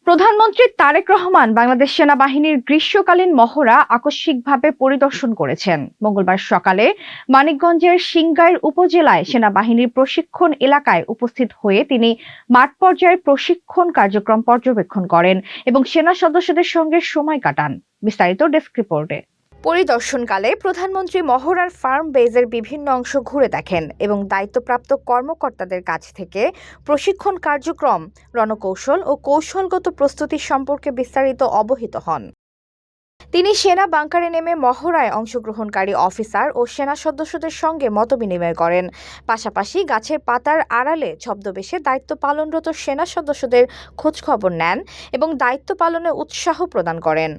প্রধানমন্ত্রী তারেক রহমান বাংলাদেশ সেনাবাহিনীর গ্রীষ্মকালীন মহড়া আকস্মিকভাবে পরিদর্শন করেছেন। মঙ্গলবার সকালে মানিকগঞ্জের সিংগাইর উপজেলায় সেনাবাহিনীর প্রশিক্ষণ এলাকায় উপস্থিত হয়ে তিনি মাঠ পর্যায়ের প্রশিক্ষণ কার্যক্রম পর্যবেক্ষণ করেন এবং সেনা সদস্যদের সঙ্গে সময় কাটান। বিস্তারিত ডেস্ক রিপোর্টে। পরিদর্শনকালে প্রধানমন্ত্রী মহড়ার ফার্ম বেজের বিভিন্ন অংশ ঘুরে দেখেন এবং দায়িত্বপ্রাপ্ত কর্মকর্তাদের কাছ থেকে প্রশিক্ষণ কার্যক্রম, রণকৌশল ও কৌশলগত প্রস্তুতি সম্পর্কে বিস্তারিত অবহিত হন। তিনি সেনা বাংকারে নেমে মহড়ায় অংশগ্রহণকারী অফিসার ও সেনা সদস্যদের সঙ্গে মতবিনিময় করেন। পাশাপাশি গাছের পাতার আড়ালে ছদ্মবেশে দায়িত্ব পালনরত সেনা সদস্যদের খোঁজখবর নেন এবং দায়িত্ব পালনে উৎসাহ প্রদান করেন।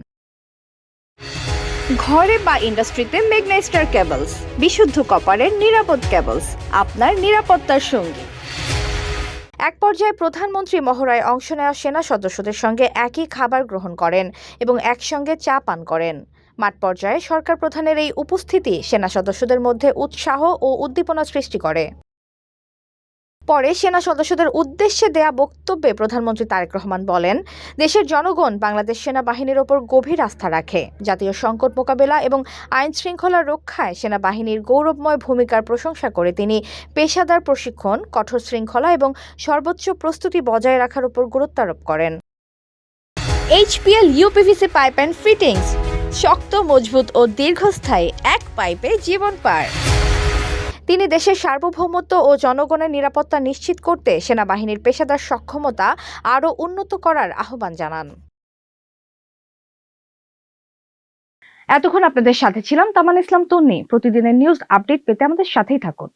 ঘরে বা ইন্ডাস্ট্রিতে ম্যাগনেস্টার কেবলস, বিশুদ্ধ কপারের নিরাপদ কেবলস, আপনার নিরাপত্তার সঙ্গী। এক পর্যায়ে প্রধানমন্ত্রী মহড়ায় অংশ নেওয়া সেনা সদস্যদের সঙ্গে একই খাবার গ্রহণ করেন এবং একসঙ্গে চা পান করেন। মাঠ পর্যায়ে সরকার প্রধানের এই উপস্থিতি সেনা সদস্যদের মধ্যে উৎসাহ ও উদ্দীপনা সৃষ্টি করে। পরে সেনা সদস্যদের উদ্দেশ্যে দেয়া বক্তব্যে প্রধানমন্ত্রী তারেক রহমান বলেন, দেশের জনগণ বাংলাদেশ সেনাবাহিনীর ওপর গভীর আস্থা রাখে। জাতীয় সংকট মোকাবেলা এবং আইন শৃঙ্খলা রক্ষায় সেনাবাহিনীর গৌরবময় ভূমিকার প্রশংসা করে তিনি পেশাদার প্রশিক্ষণ, কঠোর শৃঙ্খলা এবং সর্বোচ্চ প্রস্তুতি বজায় রাখার উপর গুরুত্ব আরোপ করেন। HPL uPVC pipe and fittings, শক্ত, মজবুত ও দীর্ঘস্থায়ী, এক পাইপে জীবন পার। তিনি দেশের সার্বভৌমত্ব ও জনগণের নিরাপত্তা নিশ্চিত করতে সেনাবাহিনীর পেশাদার সক্ষমতা আরও উন্নত করার আহ্বান জানান। এতক্ষণ আপনাদের সাথে ছিলাম তামান ইসলাম তন্নি। প্রতিদিনের নিউজ আপডেট পেতে আমাদের সাথেই থাকুন।